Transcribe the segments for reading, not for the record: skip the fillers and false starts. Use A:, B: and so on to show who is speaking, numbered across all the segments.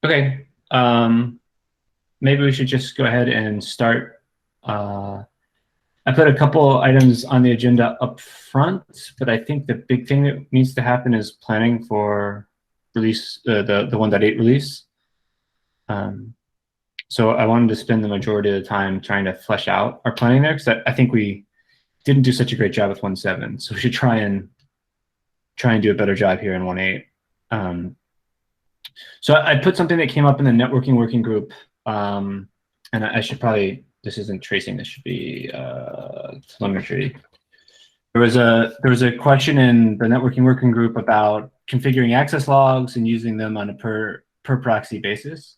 A: Okay. Maybe we should just go ahead and start. I put a couple items on the agenda up front, but I think the big thing that needs to happen is planning for release, the 1.8 release. So I wanted to spend the majority of the time trying to flesh out our planning there, because I think we didn't do such a great job with 1.7. So we should try and do a better job here in 1.8. So I put something that came up in the networking working group, and I should probably, this isn't tracing, this should be telemetry. There was a question in the networking working group about configuring access logs and using them on a per proxy basis.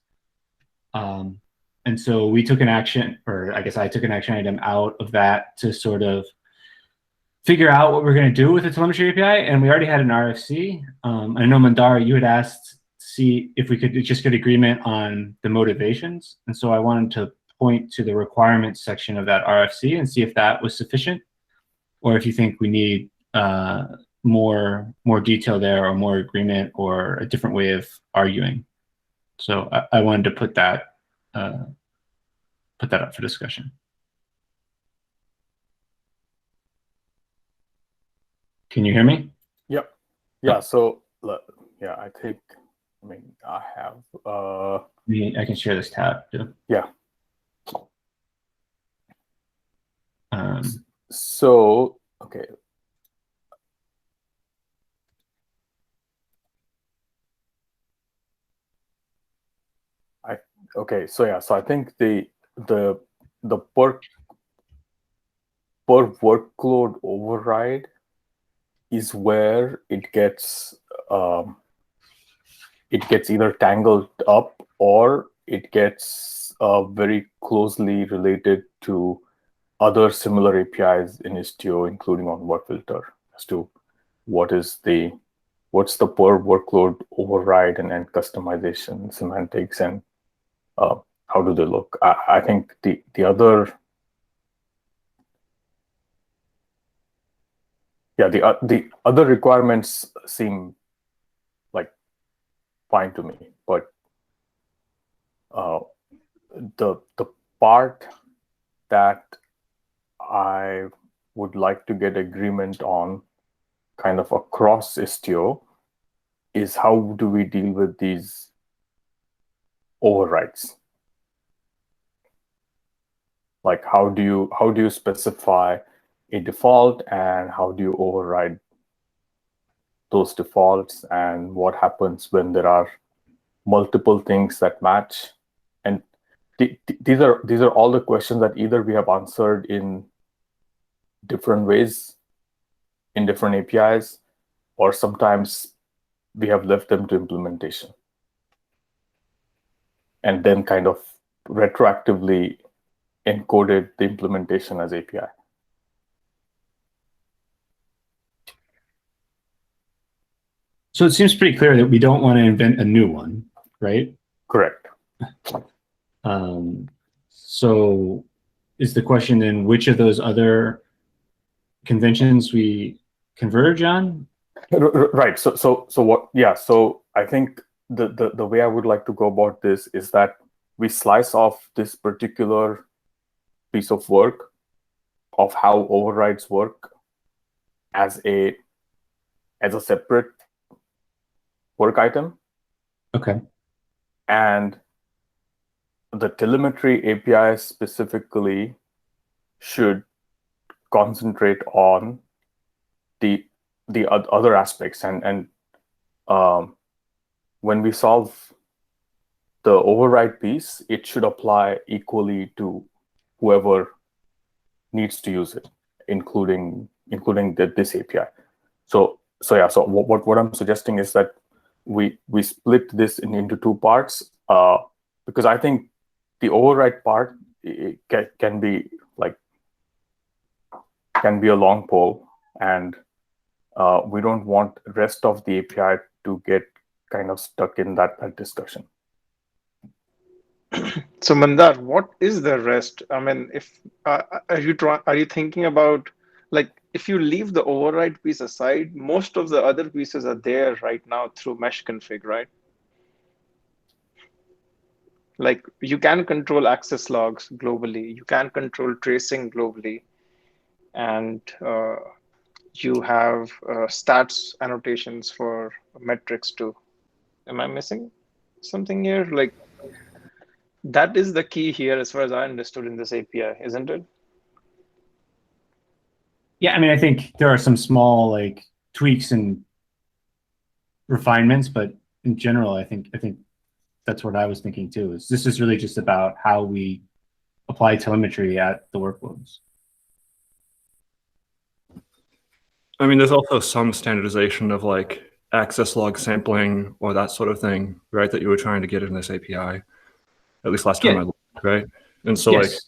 A: And so we took an action, or I guess I took an action item out of that to sort of figure out what we're going to do with the telemetry API. And we already had an RFC. I know, Mandar, you had asked to see if we could just get agreement on the motivations. And so I wanted to point to the requirements section of that RFC and see if that was sufficient, or if you think we need more detail there, or more agreement, or a different way of arguing. So I wanted to put that up for discussion. Can you hear me?
B: Yep. Yeah. So yeah, I think. I mean, I have.
A: I can share this tab too.
B: Yeah.
A: So
B: okay. So yeah. So I think the per workload override is where it gets either tangled up, or it gets very closely related to other similar APIs in Istio, including on WebFilter, as to what's the per workload override and customization semantics, and how do they look. I think the other the other requirements seem like fine to me, but the part that I would like to get agreement on, kind of across Istio, is how do we deal with these overrides? Like, how do you specify a default, and how do you override those defaults, and what happens when there are multiple things that match? And these are all the questions that either we have answered in different ways in different APIs, or sometimes we have left them to implementation and then kind of retroactively encoded the implementation as API.
A: So it seems pretty clear that we don't want to invent a new one, right?
B: Correct.
A: So is the question then which of those other conventions we converge on?
B: Right. So what? Yeah. So I think the way I would like to go about this is that we slice off this particular piece of work of how overrides work as a separate work item.
A: Okay.
B: And the telemetry API specifically should concentrate on the other aspects, and when we solve the override piece, it should apply equally to whoever needs to use it, including this API. So yeah. So what I'm suggesting is that we split this into two parts, because I think the override part can be a long pole, and we don't want the rest of the API to get kind of stuck in that discussion.
C: So Mandar, what is the rest? I mean, if are you thinking about, like, if you leave the override piece aside, most of the other pieces are there right now through mesh config, right? Like you can control access logs globally, you can control tracing globally, and you have stats annotations for metrics too. Am I missing something here? Like that is the key here, as far as I understood in this API, isn't it?
A: Yeah, I mean, I think there are some small like tweaks and refinements, but in general, I think that's what I was thinking too. Is this is really just about how we apply telemetry at the workloads.
D: I mean, there's also some standardization of like access log sampling or that sort of thing, right? That you were trying to get in this API, at least last time
A: Yeah.
D: I looked, right? And so
A: Yes.
D: like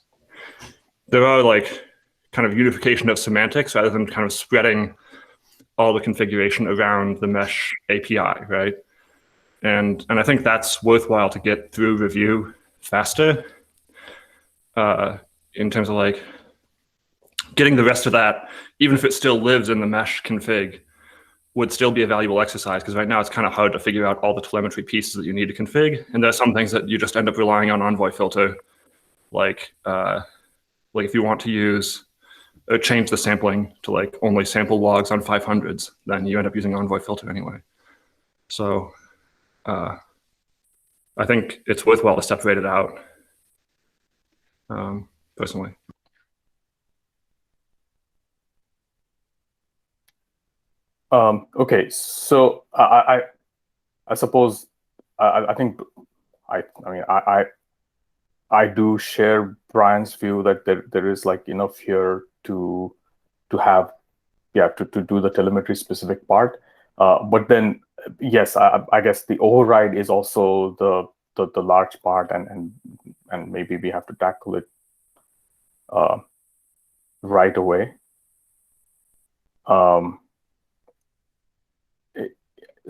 D: there are like kind of unification of semantics rather than kind of spreading all the configuration around the mesh API, right? And I think that's worthwhile to get through review faster in terms of like getting the rest of that, even if it still lives in the mesh config, would still be a valuable exercise, because right now it's kind of hard to figure out all the telemetry pieces that you need to config. And there's some things that you just end up relying on Envoy filter, like if you want to use or change the sampling to like only sample logs on 500s, then you end up using Envoy filter anyway. So I think it's worthwhile to separate it out, personally.
B: Okay, so I suppose I think I do share Brian's view that there is like enough here to have to do the telemetry specific part. But then yes, I guess the override is also the large part, and maybe we have to tackle it right away.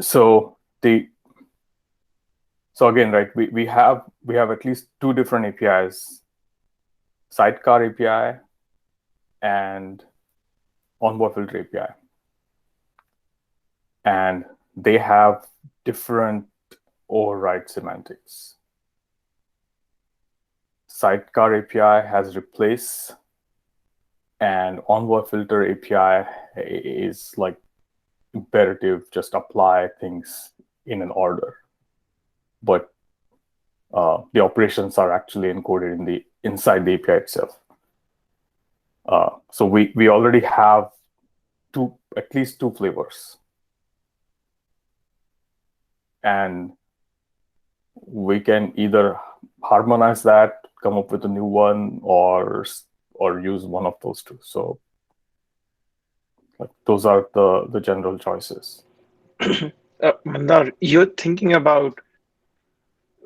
B: So again, right, we have at least two different APIs: sidecar API and Envoy filter API, and they have different override semantics. Sidecar API has replace, and Envoy filter API is like imperative, just apply things in an order. But the operations are actually encoded inside the API itself. So we already have at least two flavors, and we can either harmonize that, come up with a new one, or use one of those two. So like, those are the general choices.
C: Mandar, you're thinking about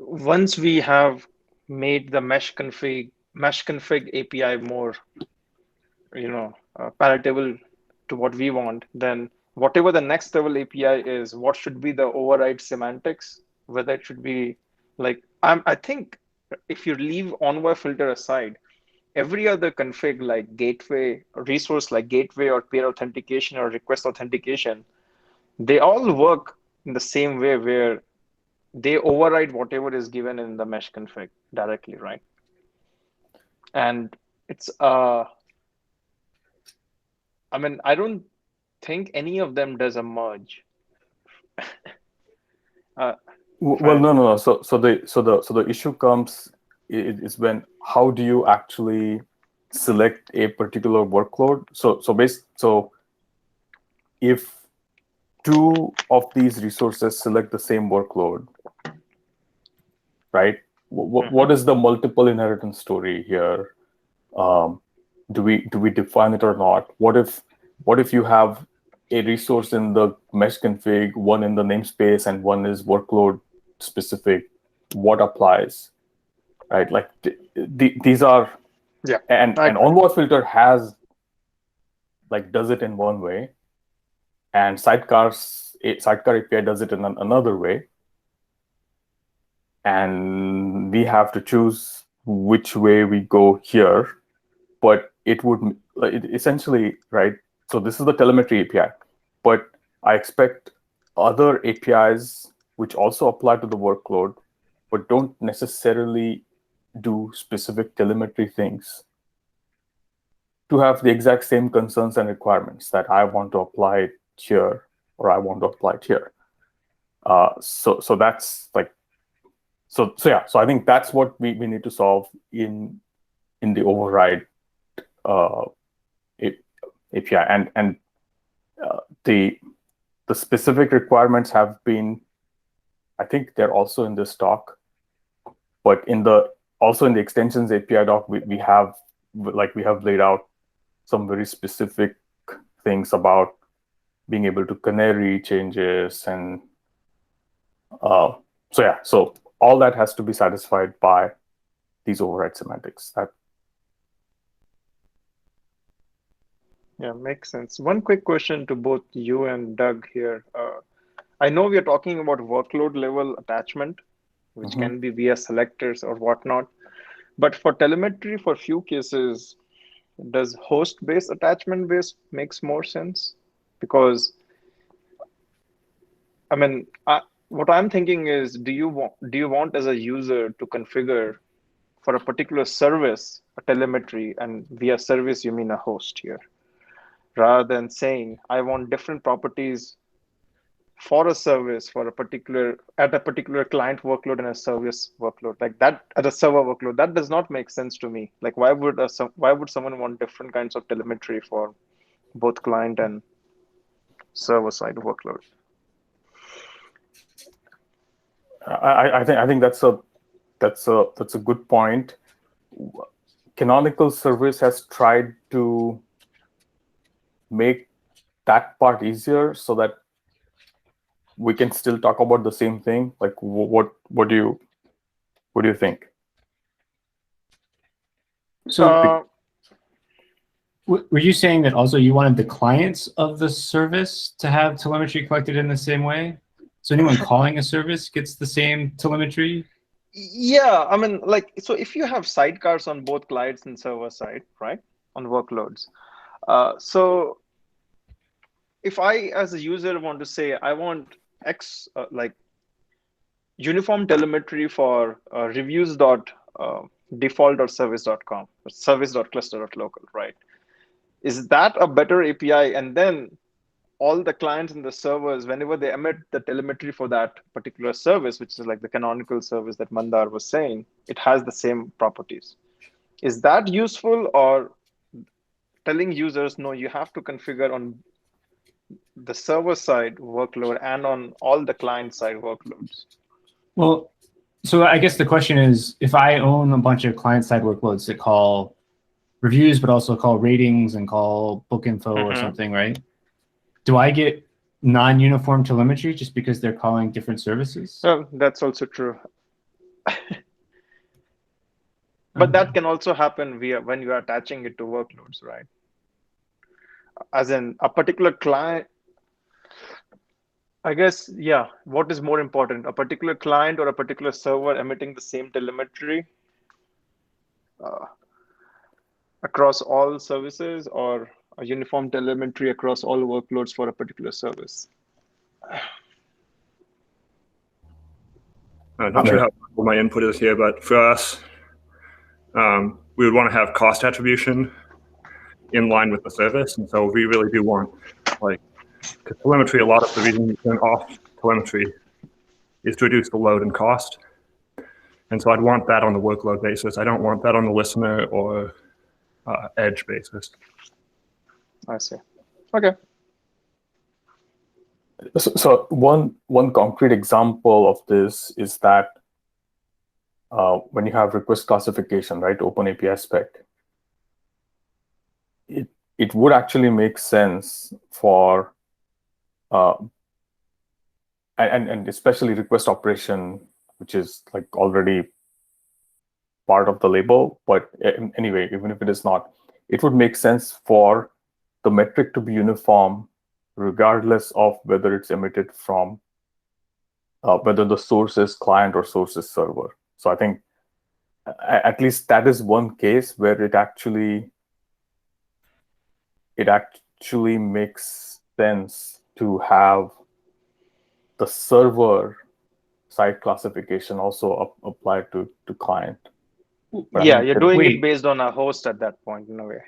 C: once we have made the mesh config API more, palatable to what we want, then whatever the next level API is, what should be the override semantics? Whether it should be like I think if you leave Envoy filter aside, every other config like gateway, resource like gateway or peer authentication or request authentication, they all work in the same way where they override whatever is given in the mesh config directly, right? And it's I don't think any of them does a merge.
B: Well, no. So the issue comes is when how do you actually select a particular workload? So if two of these resources select the same workload, right? What is the multiple inheritance story here? Do we define it or not? What if you have a resource in the mesh config, one in the namespace, and one is workload specific? What applies, right? Like these are,
C: yeah.
B: And Envoy filter does it in one way, and sidecar API does it in another way, and we have to choose which way we go here. But it would essentially, right? So this is the telemetry API, but I expect other APIs which also apply to the workload but don't necessarily do specific telemetry things to have the exact same concerns and requirements that I want to apply it here or I want to apply it here. So that's like, so yeah. So I think that's what we need to solve in the override API, and the specific requirements have been, I think they're also in this talk, but also in the extensions API doc, we have laid out some very specific things about being able to canary changes, and so yeah, so all that has to be satisfied by these override semantics.
C: Yeah, makes sense. One quick question to both you and Doug here. I know we are talking about workload level attachment, which can be via selectors or whatnot. But for telemetry, for few cases, does host-based attachment base makes more sense? Because, I mean, what I'm thinking is, do you want as a user to configure for a particular service a telemetry, and via service you mean a host here, rather than saying I want different properties for a service for a particular client workload and a service workload, like that at a server workload? That does not make sense to me. Like, why would someone want different kinds of telemetry for both client and server side workload?
B: I think that's a good point. Canonical Service has tried to make that part easier so that we can still talk about the same thing. Like, what do you think?
A: So were you saying that also you wanted the clients of the service to have telemetry collected in the same way? So anyone calling a service gets the same telemetry?
C: Yeah, I mean, like, so if you have sidecars on both clients and server side, right, on workloads, so if I, as a user, want to say I want X, like uniform telemetry for reviews.default or service.com, or service.cluster.local, right? Is that a better API? And then all the clients and the servers, whenever they emit the telemetry for that particular service, which is like the canonical service that Mandar was saying, it has the same properties. Is that useful, or telling users, no, you have to configure on the server side workload and on all the client side workloads?
A: Well, so I guess the question is, if I own a bunch of client-side workloads that call reviews, but also call ratings and call book info or something, right? Do I get non-uniform telemetry just because they're calling different services?
C: That's also true. But that can also happen when you are attaching it to workloads, right? As in a particular client, I guess, yeah. What is more important, a particular client or a particular server emitting the same telemetry across all services, or a uniform telemetry across all workloads for a particular service?
D: I'm not sure what my input is here, but for us, we would want to have cost attribution in line with the service. And so we really do want, like, because telemetry, a lot of the reason you turn off telemetry is to reduce the load and cost. And so I'd want that on the workload basis. I don't want that on the listener or edge basis.
C: I see. Okay.
B: So one concrete example of this is that when you have request classification, right, Open API spec, it would actually make sense for and especially request operation, which is like already part of the label. But anyway, even if it is not, it would make sense for the metric to be uniform, regardless of whether it's emitted from whether the source is client or source is server. So I think at least that is one case where it actually makes sense to have the server side classification also apply to client. But I
C: Yeah,
B: think
C: you're
B: that-
C: doing
A: Wait.
C: it based on a host at that point in a way.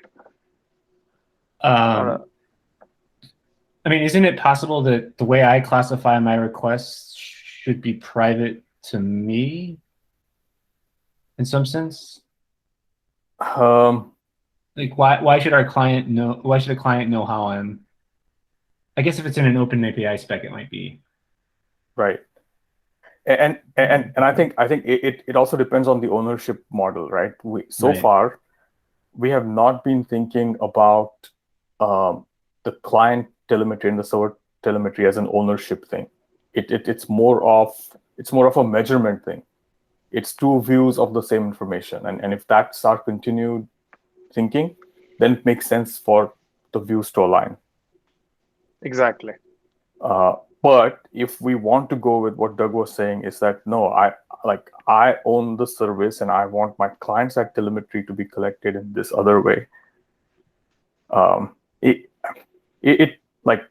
A: I mean, isn't it possible that the way I classify my requests should be private to me in some sense? Like, why should our client know? Why should a client know how I'm? I guess if it's in an open API spec, it might be.
B: Right. And I think it also depends on the ownership model, right? So
A: Right.
B: far, we have not been thinking about the client telemetry and the server telemetry as an ownership thing. It's more of a measurement thing. It's two views of the same information, and if that's our continued thinking, then it makes sense for the views to align.
C: Exactly.
B: But if we want to go with what Doug was saying, is that no, I own the service and I want my client side telemetry to be collected in this other way. It like,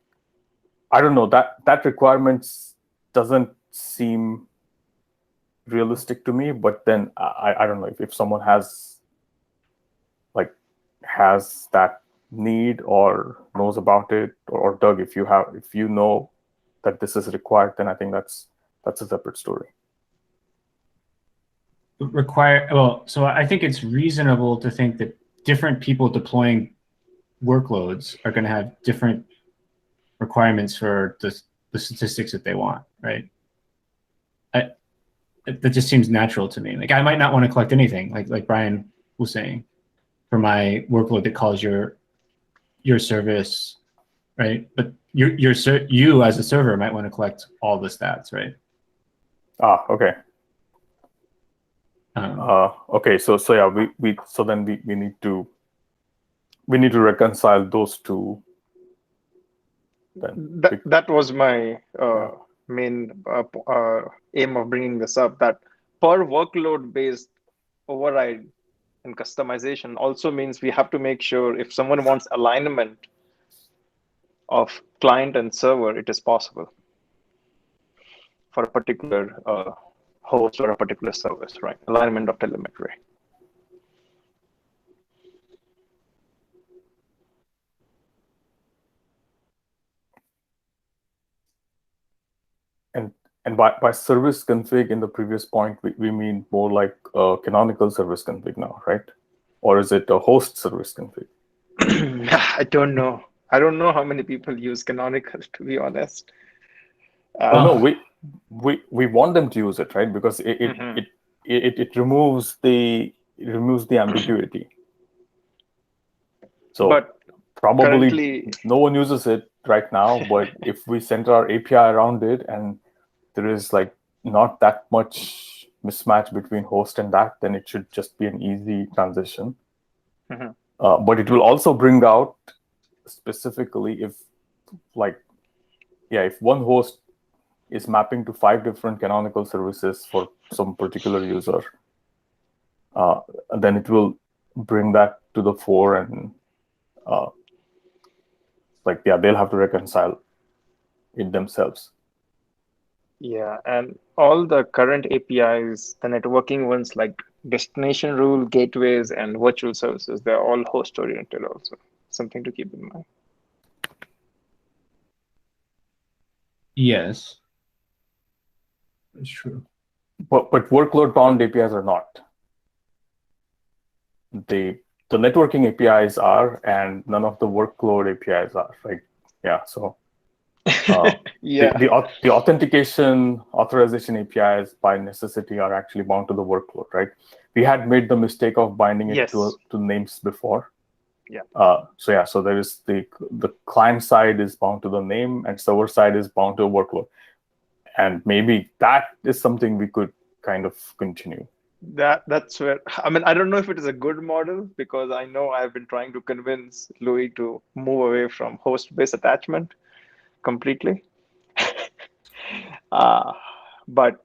B: I don't know, that requirements doesn't seem realistic to me. But then I don't know if someone has that need or knows about it, or Doug, if you know that this is required, then I think that's a separate story.
A: So I think it's reasonable to think that different people deploying workloads are going to have different requirements for the statistics that they want, right? That just seems natural to me. Like, I might not want to collect anything, like Brian was saying, for my workload that calls your service, right? But you as a server might want to collect all the stats, right?
B: Okay. Okay. So yeah, we need to reconcile those two. Then
C: That was my main aim of bringing this up. That per workload based override and customization also means we have to make sure if someone wants alignment of client and server, it is possible for a particular host or a particular service, right? Alignment of telemetry.
B: And by service config in the previous point, we mean more like a canonical service config now, right? Or is it a host service config?
C: I don't know. I don't know how many people use canonical, to be honest.
B: No, we want them to use it, right? Because it removes the ambiguity. So
C: but
B: probably
C: currently,
B: no one uses it right now, but if we center our API around it and there is like not that much mismatch between host and that, then it should just be an easy transition. But it will also bring out specifically if one host is mapping to 5 different canonical services for some particular user, then it will bring that to the fore, and they'll have to reconcile it themselves.
C: yeah, and all the current APIs, the networking ones like destination rule, gateways, and virtual services, they're all host oriented also. Something to keep in mind.
A: Yes, that's true.
B: But workload bound APIs are not. The networking APIs are, and none of the workload APIs are, right? Yeah. So
C: Yeah.
B: the authentication authorization APIs by necessity are actually bound to the workload, right? We had made the mistake of binding it
C: Yes.
B: to names before.
C: Yeah.
B: So there is the client side is bound to the name, and server side is bound to a workload. And maybe that is something we could kind of continue.
C: That's where, I mean, I don't know if it is a good model, because I know I've been trying to convince Louis to move away from host-based attachment completely. But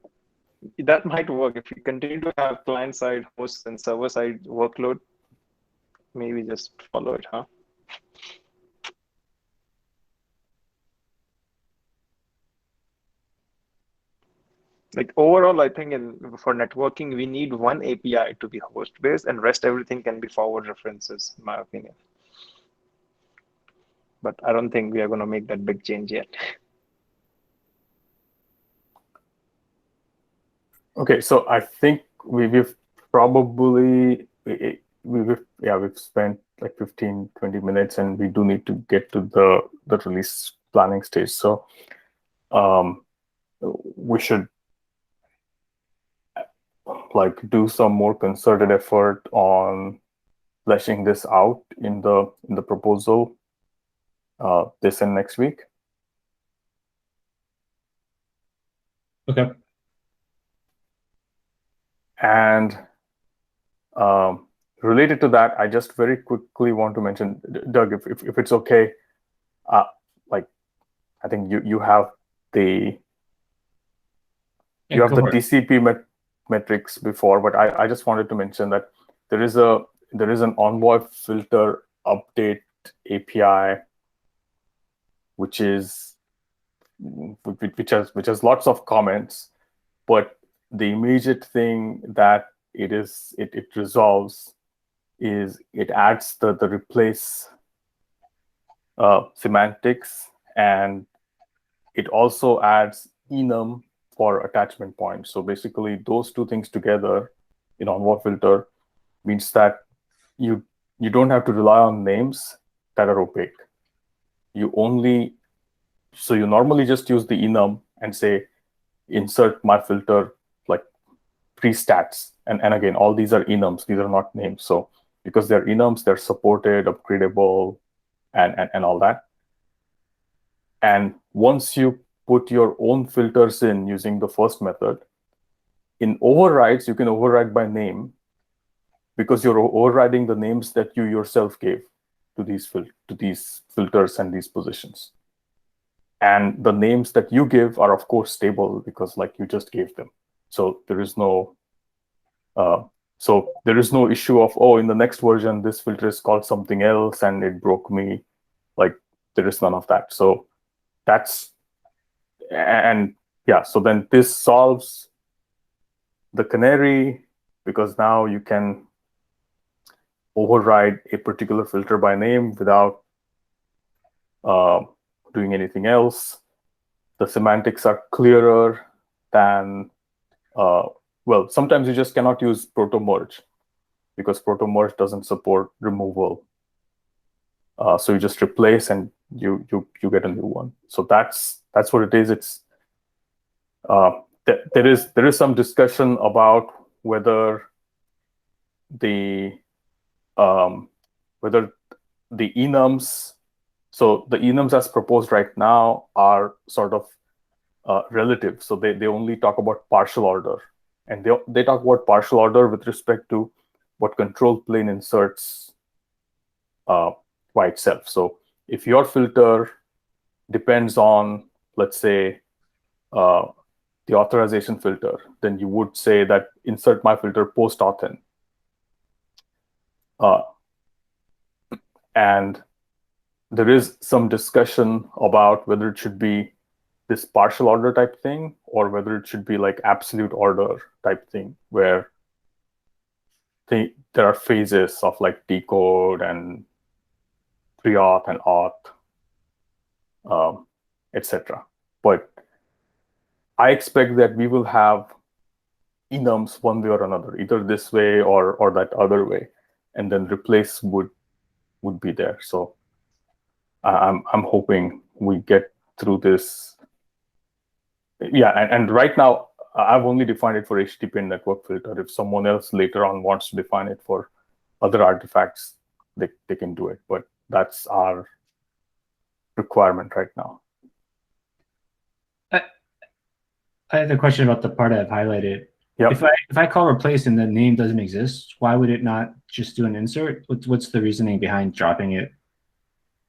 C: that might work if you continue to have client-side hosts and server-side workload. Maybe just follow it, huh? Like overall, I think for networking, we need one API to be host-based, and rest everything can be forward references, in my opinion. But I don't think we are going to make that big change yet.
B: Okay, so I think we've probably we've spent like 15, 20 minutes, and we do need to get to the release planning stage. So we should like do some more concerted effort on fleshing this out in the proposal this and next week.
A: Okay.
B: And related to that, I just very quickly want to mention, Doug, if it's okay, like I think you have the DCP metrics before, but I just wanted to mention that there is an Envoy filter update API, which has lots of comments, but the immediate thing that it resolves is it adds the replace semantics, and it also adds enum for attachment points. So basically, those two things together in Envoy filter means that you don't have to rely on names that are opaque. You normally just use the enum and say insert my filter like pre-stats, and again, all these are enums, these are not names. So because they're enums, they're supported, upgradable, and all that. And once you put your own filters in using the first method, in overrides, you can override by name, because you're overriding the names that you yourself gave to these filters and these positions. And the names that you give are, of course, stable because like you just gave them. So there is no issue of, oh, in the next version, this filter is called something else and it broke me. Like there is none of that. So so then this solves the canary, because now you can override a particular filter by name without doing anything else. The semantics are clearer than, well, sometimes you just cannot use proto merge because proto merge doesn't support removal. So you just replace and you get a new one. So that's what it is. It's there is some discussion about whether the enums, so the enums as proposed right now are sort of relative. So they only talk about partial order, and they talk about partial order with respect to what control plane inserts by itself. So if your filter depends on, let's say, the authorization filter, then you would say that insert my filter post authn. And there is some discussion about whether it should be this partial order type thing or whether it should be like absolute order type thing, where there are phases of like decode and pre-auth and auth, etc. But I expect that we will have enums one way or another, either this way or that other way, and then replace would be there. So I'm hoping we get through this. Yeah, and right now I've only defined it for HTTP and network filter. If someone else later on wants to define it for other artifacts, they can do it. But that's our requirement right now.
A: I have a question about the part I've highlighted.
B: Yep.
A: If I call replace and the name doesn't exist, why would it not just do an insert? What's the reasoning behind dropping it?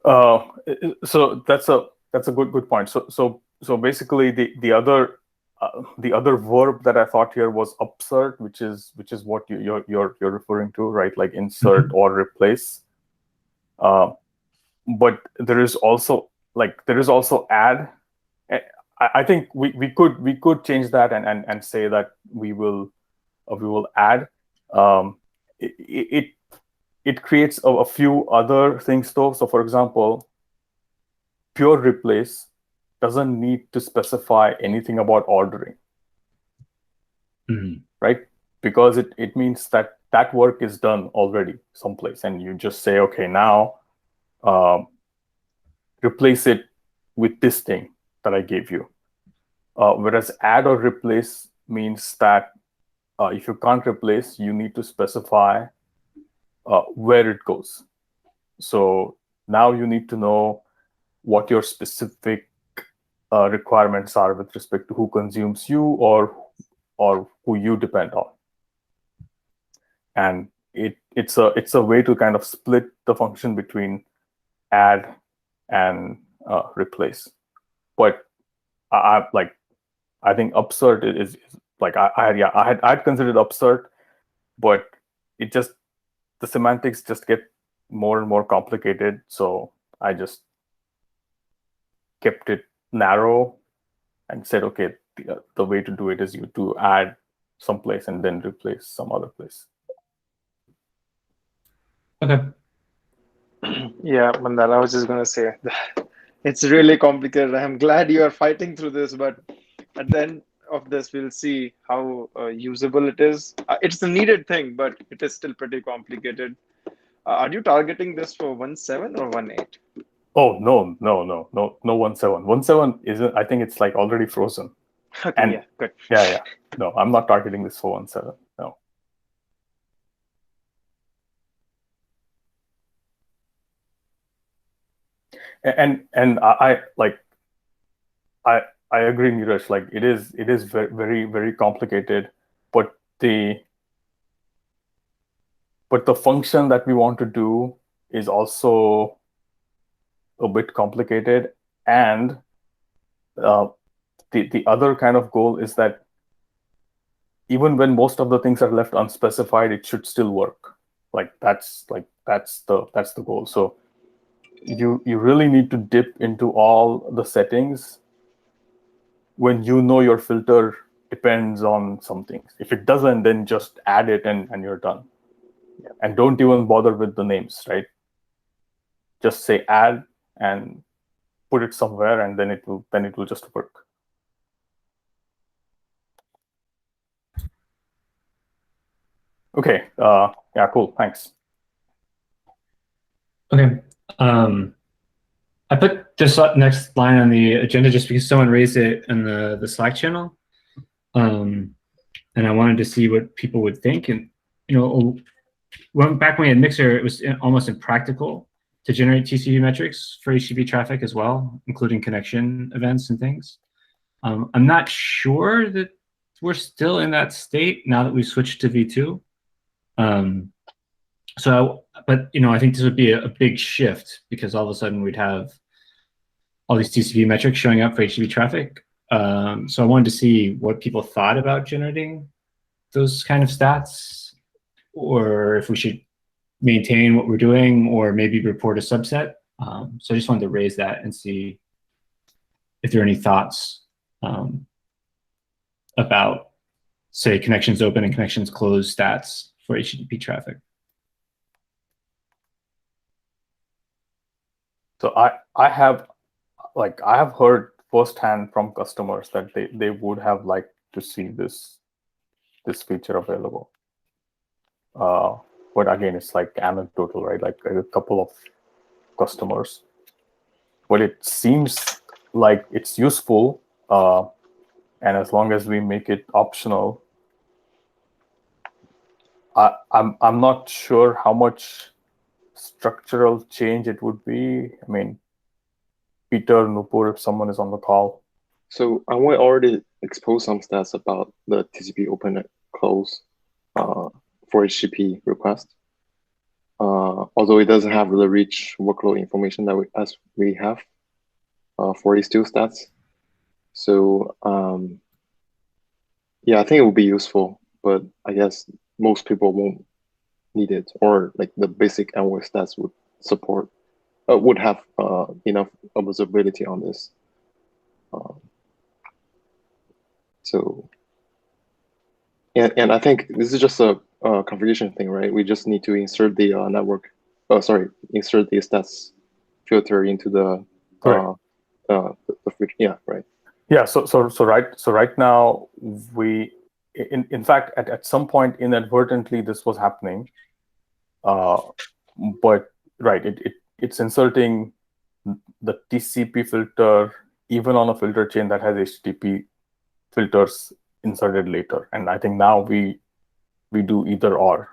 B: So that's a good point. So basically the other verb that I thought here was upsert, which is what you're referring to, right? Like insert or replace. But there is also add. I think we could change that and say that we will add. It creates a few other things though. So for example, pure replace doesn't need to specify anything about ordering, right? Because it means that that work is done already someplace, and you just say, okay, now replace it with this thing that I gave you. Whereas add or replace means that if you can't replace, you need to specify where it goes. So now you need to know what your specific requirements are with respect to who consumes you or who you depend on. And it's a way to kind of split the function between add and replace. But I think absurd is like I'd considered absurd, but it just, the semantics just get more and more complicated. So I just kept it narrow and said, okay, the way to do it is you to add someplace and then replace some other place.
A: Okay.
C: Yeah, Mandal, I was just going to say it's really complicated. I'm glad you are fighting through this, but at the end of this, we'll see how usable it is. It's a needed thing, but it is still pretty complicated. Are you targeting this for 1.7 or 1.8?
B: Oh, no 1.7. 1.7 isn't, I think it's like already frozen.
C: Okay,
B: And
C: yeah, good.
B: Yeah. No, I'm not targeting this for 1.7. No. And I agree, Neeraj. Like it is very, very, very complicated, but the function that we want to do is also a bit complicated. And the other kind of goal is that even when most of the things are left unspecified, it should still work. That's the goal. So you really need to dip into all the settings when you know your filter depends on some things. If it doesn't, then just add it and you're done.
C: Yeah.
B: And don't even bother with the names, right? Just say add and put it somewhere, and then it will just work. Okay. Yeah, cool. Thanks.
A: Okay. I put this next line on the agenda just because someone raised it in the Slack channel. And I wanted to see what people would think. And, back when we had Mixer, it was almost impractical to generate TCP metrics for HTTP traffic as well, including connection events and things. I'm not sure that we're still in that state now that we've switched to V2. But I think this would be a big shift because all of a sudden we'd have all these TCP metrics showing up for HTTP traffic. So I wanted to see what people thought about generating those kind of stats, or if we should maintain what we're doing, or maybe report a subset. So I just wanted to raise that and see if there are any thoughts about, say, connections open and connections closed stats for HTTP traffic.
B: So I have heard firsthand from customers that they would have liked to see this feature available. But again, it's like anecdotal, right? Like a couple of customers. But it seems like it's useful, and as long as we make it optional, I'm not sure how much structural change it would be. I mean, Peter, Nupur, if someone is on the call.
E: So I want to already expose some stats about the TCP open and close for HTTP request. Although it doesn't have the rich workload information that we have for these two stats. So yeah, I think it would be useful, but I guess most people won't need it, or like the basic Envoy stats would support, would have enough observability on this. So, and I think this is just a configuration thing, right? We just need to insert the network. Insert the stats filter into the
B: Correct.
E: yeah, right.
B: Yeah. So right now we, in fact, at some point inadvertently this was happening, but right, it's inserting the TCP filter even on a filter chain that has HTTP filters inserted later, and I think now we do either or.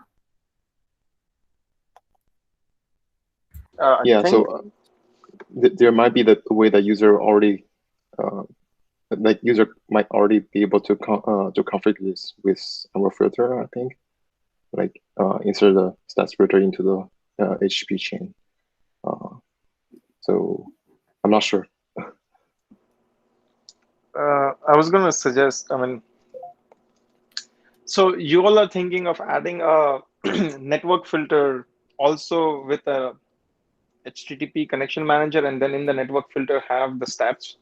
C: I
E: Yeah.
C: think
E: So there might be the way that user already. Like user might already be able to configure this with our filter, I think, like insert the stats filter into the HTTP chain. So I'm not sure.
C: I was going to suggest, I mean, so you all are thinking of adding a network filter also with a HTTP connection manager, and then in the network filter have the stats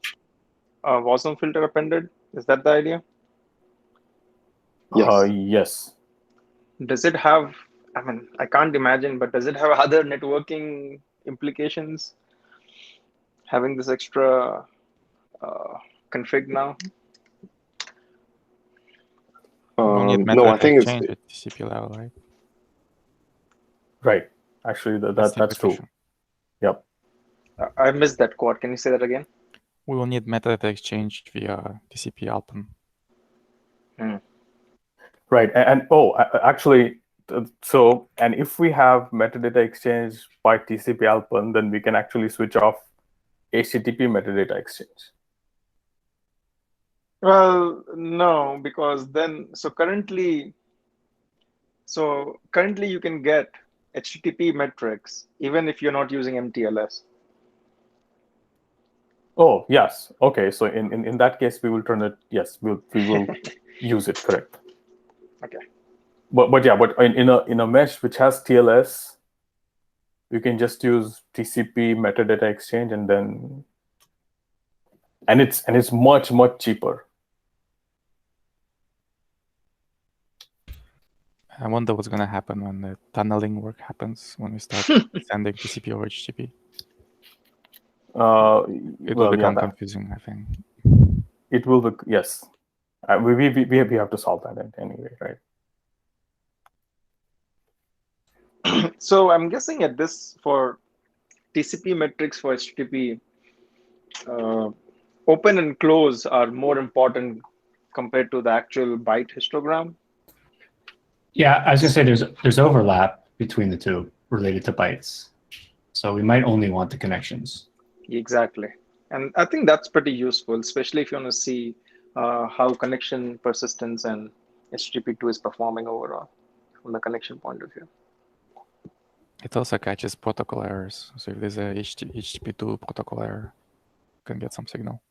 C: WASM filter appended. Is that the idea?
E: Yes.
B: Yes.
C: Does it have, I mean, I can't imagine, but does it have other networking implications having this extra config now?
F: We'll need
E: No, I
F: metadata
E: think it's
F: exchange at TCP level, right?
B: Right. Actually, that's true.
F: implication.
B: Yep.
C: I missed that quote. Can you say that again?
F: We will need metadata exchange via TCP Alpen.
B: Right. And oh, actually, so, and if we have metadata exchange by TCP Alpen, then we can actually switch off HTTP metadata exchange.
C: Well, no, because then, so currently you can get HTTP metrics even if you're not using MTLS.
B: Oh, yes. Okay. So in that case, we will turn it. Yes, we will use it. Correct.
C: Okay.
B: But yeah, but in a mesh which has TLS, you can just use TCP metadata exchange, and then it's much cheaper.
F: I wonder what's going to happen when the tunneling work happens when we start sending TCP over HTTP. It will become confusing, I think.
B: It will be, yes. We have to solve that anyway, right?
C: So I'm guessing at this for TCP metrics for HTTP, open and close are more important compared to the actual byte histogram.
A: Yeah, I was gonna say there's overlap between the two related to bytes, so we might only want the connections.
C: Exactly, and I think that's pretty useful, especially if you want to see how connection persistence and HTTP2 is performing overall from the connection point of view.
F: It also catches protocol errors. So if there's a HTTP2 protocol error, you can get some signal.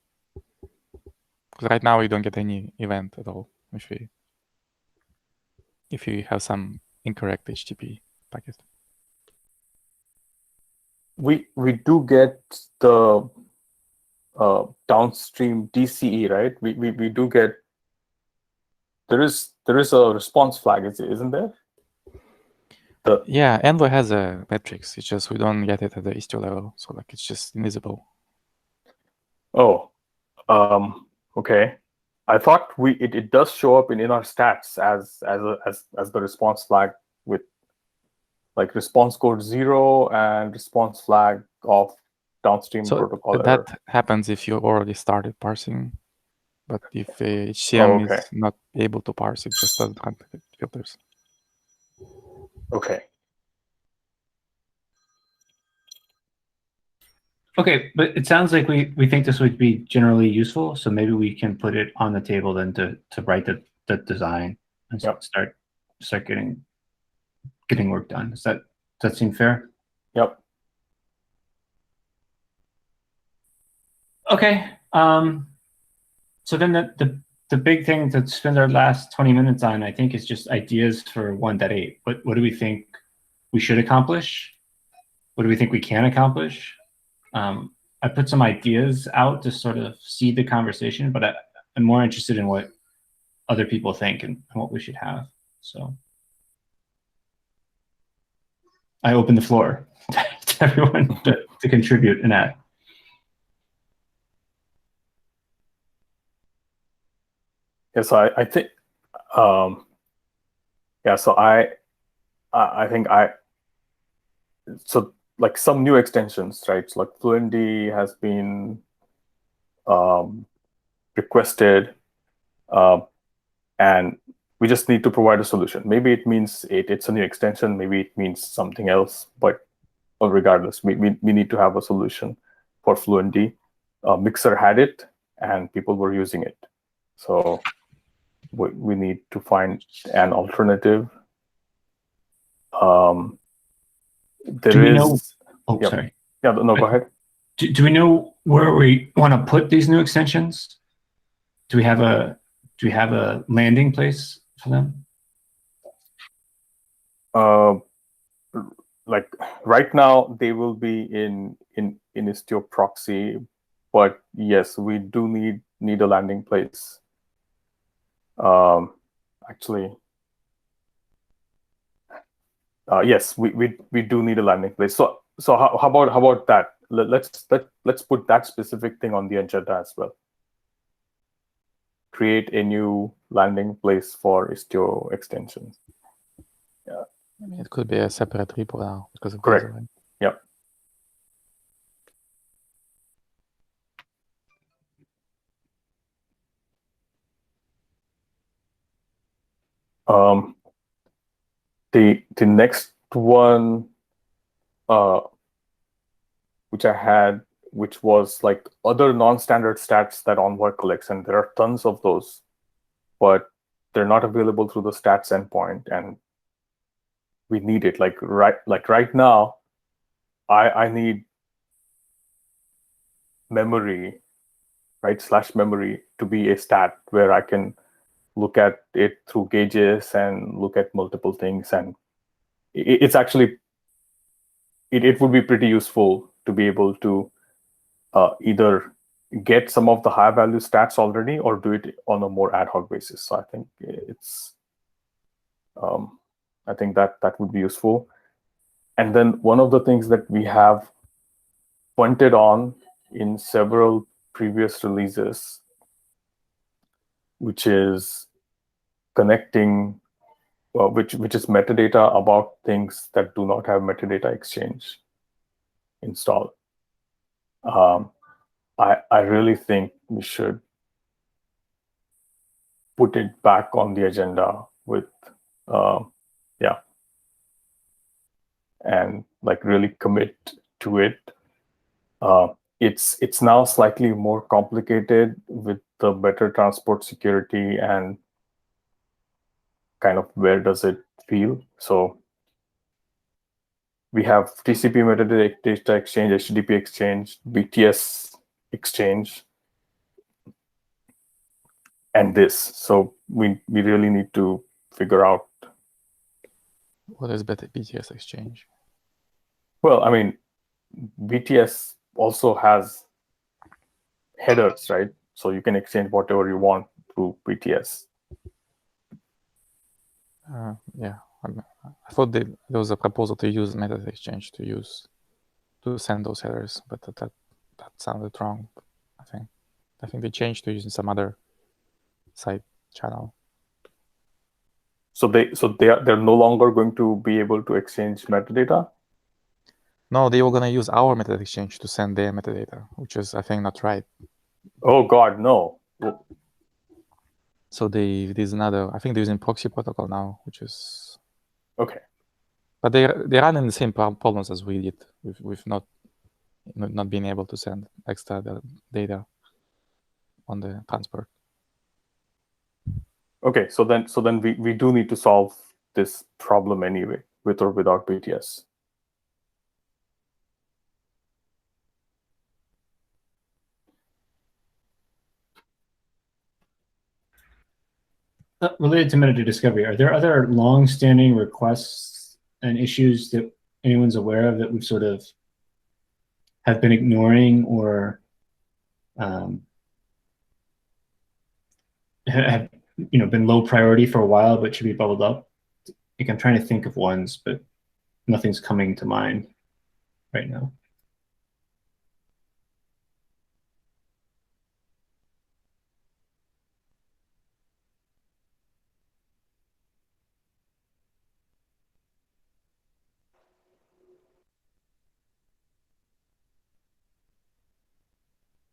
F: Because right now we don't get any event at all if you have some incorrect HTTP packet.
B: We do get the downstream DCE, right? We do get, there is a response flag, isn't there?
F: Yeah, Envoy has a metrics. It's just we don't get it at the Istio level, so like it's just invisible.
B: Oh, okay. I thought it does show up in our stats as the response flag with like response code 0 and response flag of downstream protocol error.
F: That happens if you already started parsing, but if HCM is not able to parse, it just doesn't run the filters.
B: Okay.
A: Okay, but it sounds like we think this would be generally useful, so maybe we can put it on the table then to write the design and start getting work done. Does that seem fair?
B: Yep.
A: Okay. So then the big thing to spend our last 20 minutes on, I think, is just ideas for 1.8. What do we think we should accomplish? What do we think we can accomplish? I put some ideas out to sort of seed the conversation, but I'm more interested in what other people think and what we should have. So I open the floor to everyone to contribute and add.
B: Yeah, so I think, yeah, so I think so like some new extensions, right? So like Fluentd has been requested, and we just need to provide a solution. Maybe it means it's a new extension, maybe it means something else, but regardless, we need to have a solution for Fluentd. Mixer had it, and people were using it. So we need to find an alternative. There is.
A: Know? Oh,
B: yep.
A: Sorry.
B: Yeah, no, go ahead.
A: Do we know where we want to put these new extensions? Do we have a landing place for them?
B: Like right now, they will be in Istio proxy, but yes, we do need a landing place. Actually, yes, we do need a landing place. So how about that? Let's put that specific thing on the agenda as well. Create a new landing place for Istio extension. Yeah.
F: I mean, it could be a separate repo now because of
B: correct.
F: Right?
B: Yeah. The next one, which I had, which was like other non-standard stats that Envoy collects, and there are tons of those, but they're not available through the stats endpoint, and we need it. Like right now, I need memory, right, /memory to be a stat where I can look at it through gauges and look at multiple things, and it's actually it would be pretty useful to be able to either get some of the high value stats already or do it on a more ad hoc basis. So I think it's I think that would be useful. And then one of the things that we have pointed on in several previous releases, which is connecting, which is metadata about things that do not have metadata exchange installed. I really think we should put it back on the agenda with, yeah, and like really commit to it. It's now slightly more complicated with the better transport security and kind of where does it feel. So we have TCP metadata exchange, HTTP exchange, BTS exchange, and this. So we really need to figure out
F: what is better BTS exchange.
B: Well, I mean, BTS also has headers, right? So you can exchange whatever you want through BTS.
F: Yeah, I thought there was a proposal to use metadata exchange to send those headers, but that sounded wrong. I think they changed to using some other side channel.
B: So they're no longer going to be able to exchange metadata?
F: No, they were going to use our metadata exchange to send their metadata, which is, I think, not right.
B: Oh God, no.
F: So there's another, I think they're using proxy protocol now, which is
B: okay.
F: But they run in the same problems as we did with not being able to send extra data on the transport.
B: Okay, so then we do need to solve this problem anyway, with or without BTS.
A: Related to metadata discovery, are there other long-standing requests and issues that anyone's aware of that we've sort of have been ignoring or have been low priority for a while, but should be bubbled up. Like, I'm trying to think of ones, but nothing's coming to mind right now.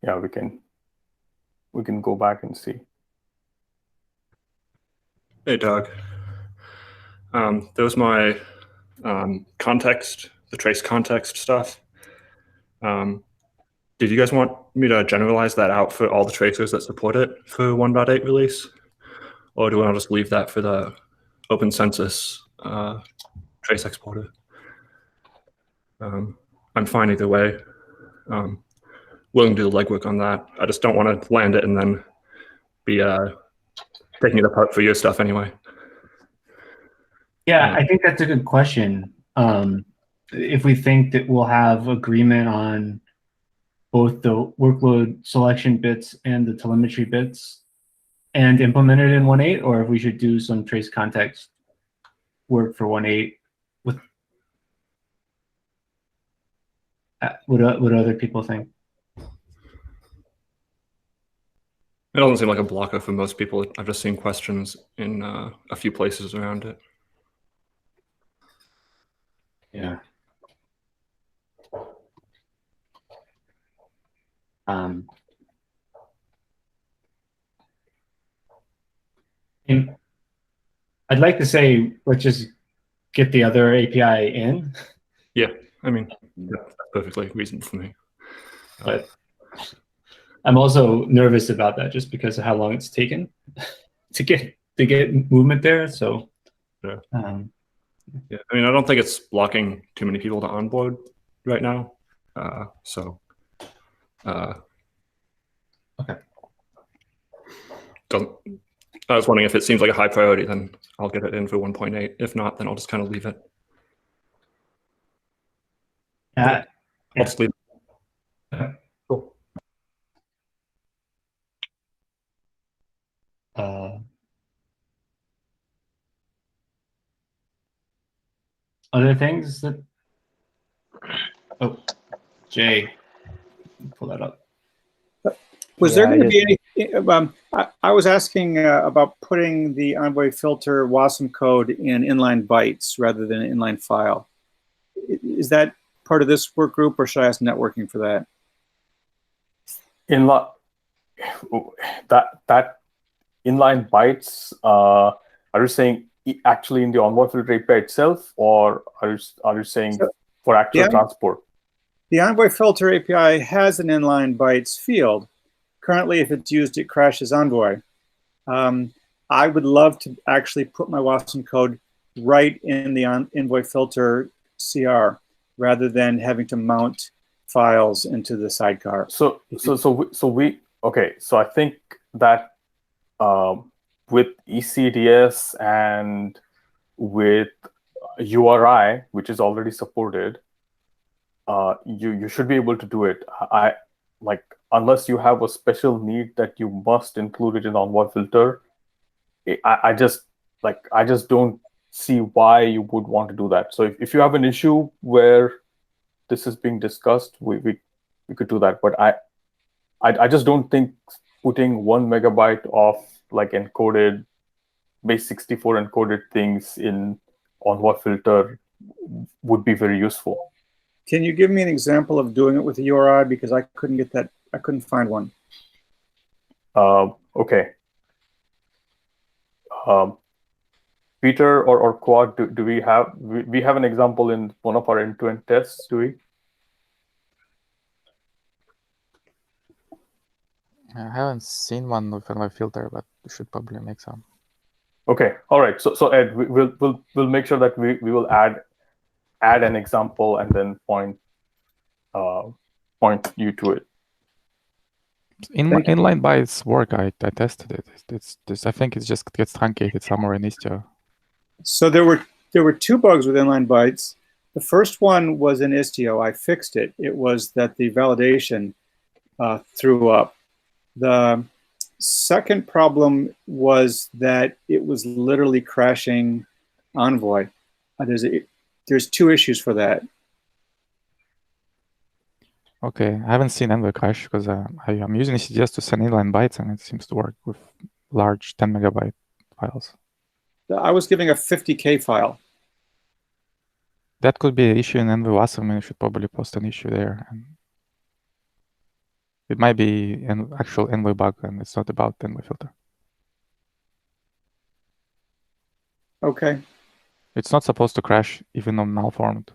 B: Yeah, we can go back and see.
D: Hey, Doug. There was my context, the trace context stuff. Did you guys want me to generalize that out for all the tracers that support it for 1.8 release? Or do we want to just leave that for the open census trace exporter? I'm fine either way. Willing to do the legwork on that. I just don't want to land it and then be taking it apart for your stuff anyway.
A: Yeah, I think that's a good question. If we think that we'll have agreement on both the workload selection bits and the telemetry bits and implement it in 1.8, or if we should do some trace context work for 1.8 with what other people think?
D: It doesn't seem like a blocker for most people. I've just seen questions in a few places around it.
A: Yeah. And I'd like to say, let's just get the other API in.
D: Yeah, I mean, that's perfectly reasonable for me.
A: But I'm also nervous about that just because of how long it's taken to get movement there. So
D: yeah. Yeah, I mean, I don't think it's blocking too many people to onboard right now.
A: Okay.
D: I was wondering if it seems like a high priority, then I'll get it in for 1.8. If not, then I'll just kind of leave it. I'll just leave it. Cool.
A: Other things that, Jay, pull that up.
G: Was there going to be any, I was asking about putting the Envoy filter WASM code in inline bytes rather than an inline file. Is that part of this work group, or should I ask networking for that?
B: That inline bytes, are you saying actually in the Envoy filter API itself, or are you saying for actual transport?
G: The Envoy filter API has an inline bytes field. Currently, if it's used, it crashes Envoy. I would love to actually put my WASM code right in the Envoy filter CR rather than having to mount files into the sidecar.
B: So I think that with ECDS and with URI, which is already supported, you should be able to do it. Unless you have a special need that you must include it in Envoy filter, I just don't see why you would want to do that. So if you have an issue where this is being discussed, we could do that. But I just don't think putting 1 megabyte of encoded base 64 encoded things in Envoy filter would be very useful.
G: Can you give me an example of doing it with the URI, because I couldn't get that. I couldn't find one.
B: Okay. Peter or Quad, do we have an example in one of our end-to-end tests? Do we?
F: I haven't seen one with my filter, but we should probably make some.
B: Okay. All right. So Ed, we'll make sure that we will add an example and then point you to it.
F: Inline bytes work. I tested it. I think it just gets truncated somewhere in Istio.
G: So there were two bugs with inline bytes. The first one was in Istio. I fixed it. It was that the validation threw up. The second problem was that it was literally crashing Envoy. There's two issues for that.
F: Okay, I haven't seen Envoy crash because I'm using ECDS to send inline bytes, and it seems to work with large 10 megabyte files.
G: I was giving a 50K file.
F: That could be an issue in Envoy Wasm, and you should probably post an issue there. And it might be an actual Envoy bug, and it's not about Envoy filter.
G: Okay.
F: It's not supposed to crash even on malformed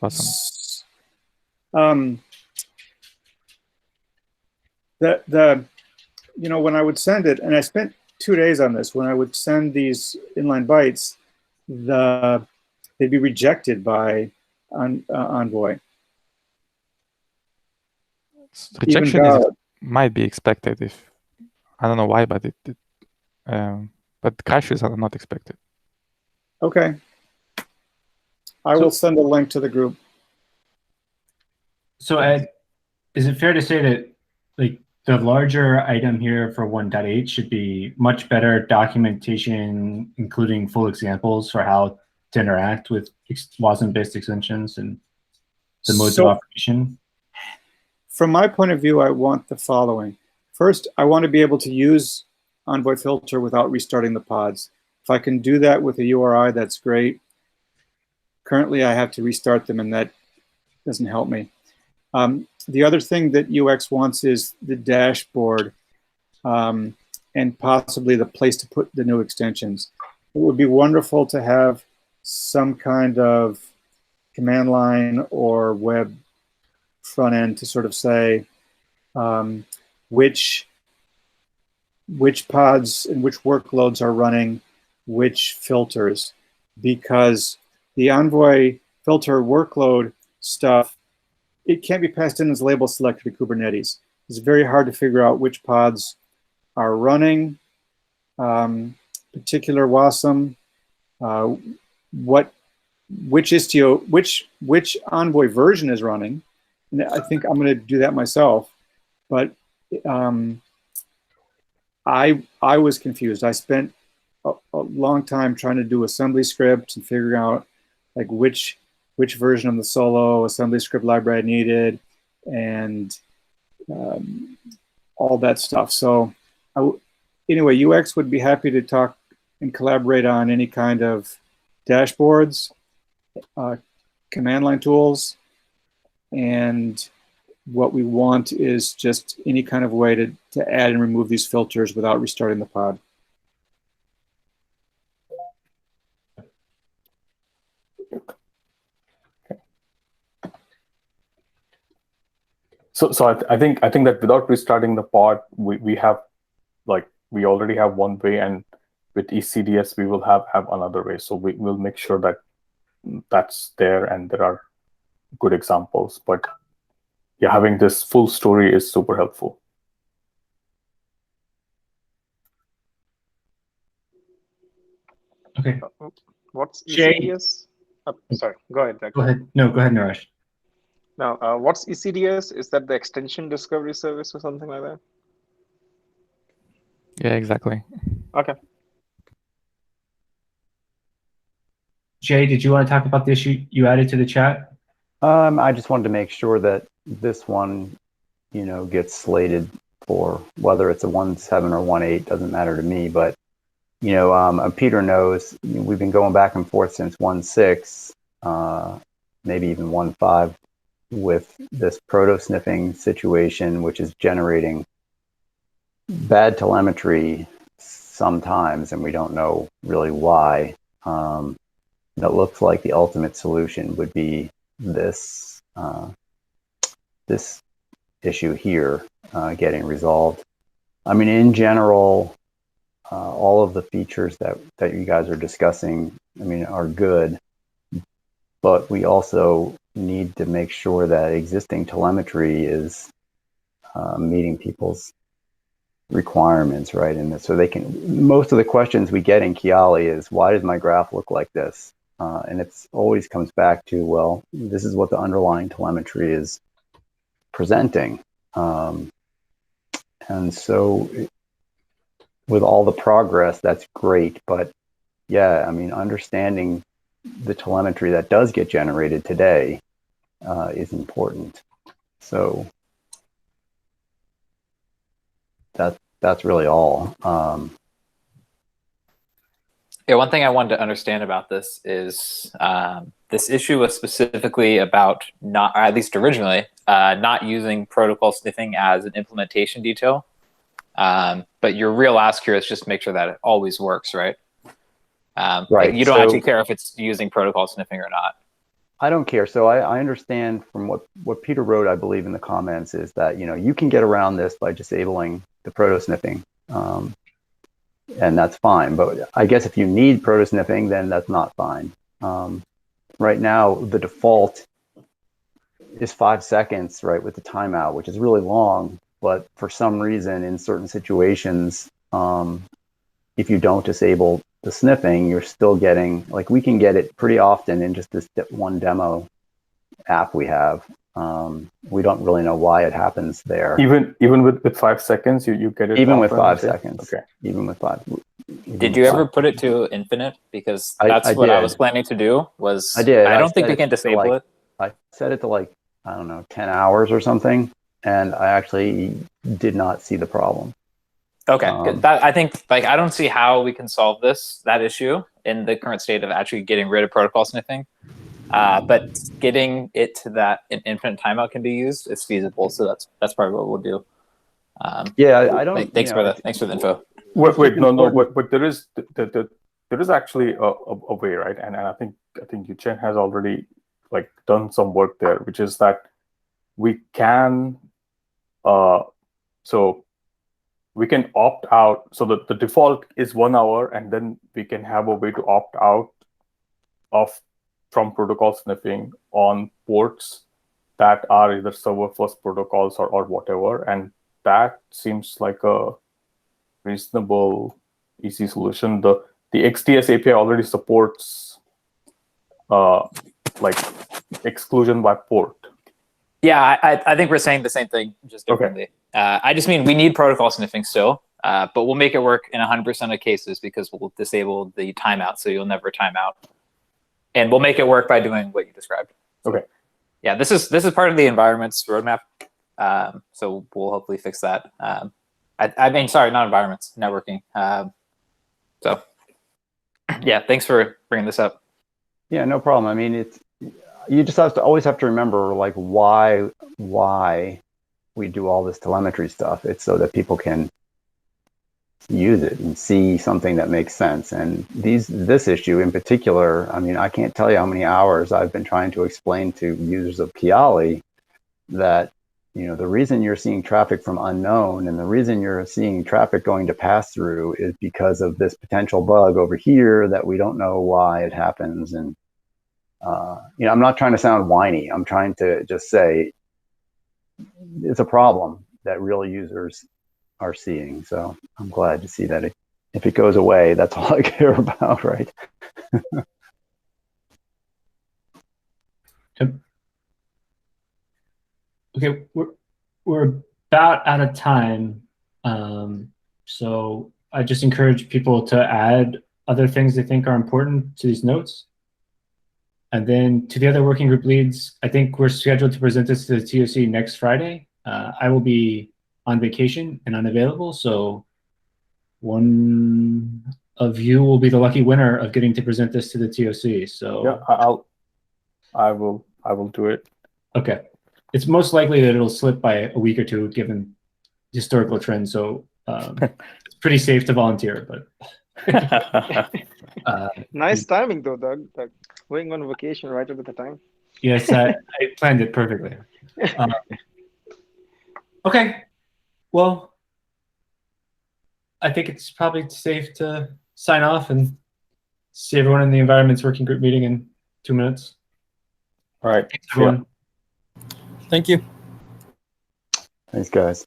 F: Wasm.
G: When I would send it, and I spent 2 days on this, when I would send these inline bytes, they'd be rejected by Envoy.
F: Rejection might be expected if, I don't know why, but but crashes are not expected.
G: Okay. I will send a link to the group.
A: So Ed, is it fair to say that like the larger item here for 1.8 should be much better documentation, including full examples for how to interact with WASM-based extensions and the modes of operation?
G: From my point of view, I want the following. First, I want to be able to use Envoy filter without restarting the pods. If I can do that with a URI, that's great. Currently, I have to restart them, and that doesn't help me. The other thing that UX wants is the dashboard and possibly the place to put the new extensions. It would be wonderful to have some kind of command line or web front end to sort of say which pods and which workloads are running which filters, because the Envoy filter workload stuff, it can't be passed in as label selected to Kubernetes. It's very hard to figure out which pods are running particular WASM, which Istio, which Envoy version is running. And I think I'm going to do that myself, but I was confused. I spent a long time trying to do assembly scripts and figuring out like which version of the solo assembly script library I needed and all that stuff. So anyway, UX would be happy to talk and collaborate on any kind of dashboards, command line tools, and what we want is just any kind of way to add and remove these filters without restarting the pod.
B: So I think that without restarting the pod, we already have one way, and with ECDS we will have another way. So we'll make sure that that's there, and there are good examples. But yeah, having this full story is super helpful.
A: Okay.
C: What's
A: Jay.
C: ECDS? Sorry, go ahead.
A: Go ahead. No, go ahead, Naresh.
C: Now, what's ECDS? Is that the extension discovery service or something like that?
F: Yeah, exactly.
C: Okay.
A: Jay, did you want to talk about the issue you added to the chat?
H: I just wanted to make sure that this one, gets slated for whether it's a 1.7 or 1.8, doesn't matter to me. But, Peter knows we've been going back and forth since 1.6, maybe even 1.5, with this proto-sniffing situation, which is generating bad telemetry sometimes, and we don't know really why. It looks like the ultimate solution would be this this issue here getting resolved. I mean, in general, all of the features that you guys are discussing, are good, but we also need to make sure that existing telemetry is meeting people's requirements, right? And so most of the questions we get in Kiali is, why does my graph look like this? And it's always comes back to, well, this is what the underlying telemetry is presenting. And so with all the progress, that's great. But yeah, I mean, understanding the telemetry that does get generated today is important. So that's really all.
I: Yeah, one thing I wanted to understand about this is this issue was specifically about not, or at least originally, not using protocol sniffing as an implementation detail. But your real ask here is just make sure that it always works, right?
H: Right.
I: Like you don't
H: So,
I: actually care if it's using protocol sniffing or not.
H: I don't care. So I understand from what Peter wrote, I believe in the comments, is that, you know, you can get around this by disabling the proto sniffing. And that's fine. But I guess if you need proto sniffing, then that's not fine. Right now, the default is 5 seconds, right, with the timeout, which is really long. But for some reason, in certain situations, if you don't disable the sniffing, you're still getting, like, we can get it pretty often in just this one demo app we have. We don't really know why it happens there.
B: Even with 5 seconds, you get it.
H: Even with
B: often,
H: 5
B: okay?
H: seconds.
B: Okay.
H: Even with 5.
I: Did you ever put it to infinite? Because that's
H: I
I: what I
H: did.
I: was planning to do. Was
H: I did.
I: I don't think
H: set
I: we
H: it
I: can
H: to,
I: disable
H: like,
I: it.
H: I set it to, like, I don't know, 10 hours or something, and I actually did not see the problem.
I: Okay, good. That, I think, like, I don't see how we can solve that issue in the current state of actually getting rid of protocol sniffing. But getting it to that an infinite timeout can be used is feasible. So that's probably what we'll do.
H: Yeah, I don't.
I: Thanks for the info.
B: Wait, no, but there is actually a way, right? And I think Yuchen has already, like, done some work there, which is that we can so we can opt out. So the default is 1 hour, and then we can have a way to opt out from protocol sniffing on ports that are either server first protocols or whatever. And that seems like a reasonable, easy solution. The XDS API already supports like exclusion by port.
I: Yeah, I think we're saying the same thing, just differently. Okay. I just mean we need protocol sniffing still, but we'll make it work in 100% of cases because we'll disable the timeout, so you'll never time out. And we'll make it work by doing what you described. So,
B: okay.
I: Yeah, this is part of the environments roadmap, so we'll hopefully fix that. I mean, sorry, not environments, networking. So, yeah, thanks for bringing this up.
H: Yeah, no problem. I mean, you just always have to remember, like, why we do all this telemetry stuff. It's so that people can use it and see something that makes sense. And this issue in particular, I mean, I can't tell you how many hours I've been trying to explain to users of Kiali that, you know, the reason you're seeing traffic from unknown and the reason you're seeing traffic going to pass through is because of this potential bug over here that we don't know why it happens. And you know, I'm not trying to sound whiny. I'm trying to just say it's a problem that real users are seeing. So I'm glad to see that if it goes away, that's all I care about, right?
A: Okay, we're about out of time. So I just encourage people to add other things they think are important to these notes. And then to the other working group leads, I think we're scheduled to present this to the TOC next Friday. I will be on vacation and unavailable, so one of you will be the lucky winner of getting to present this to the TOC. So
B: yeah, I will do it.
A: Okay, it's most likely that it'll slip by a week or two given historical trends. So it's pretty safe to volunteer, but.
C: Nice timing though, Doug. Going on vacation right at the time.
A: Yes, I planned it perfectly. Okay, well, I think it's probably safe to sign off and see everyone in the environments working group meeting in 2 minutes.
B: All right.
A: Thanks, everyone.
J: Thank you.
H: Thanks, guys.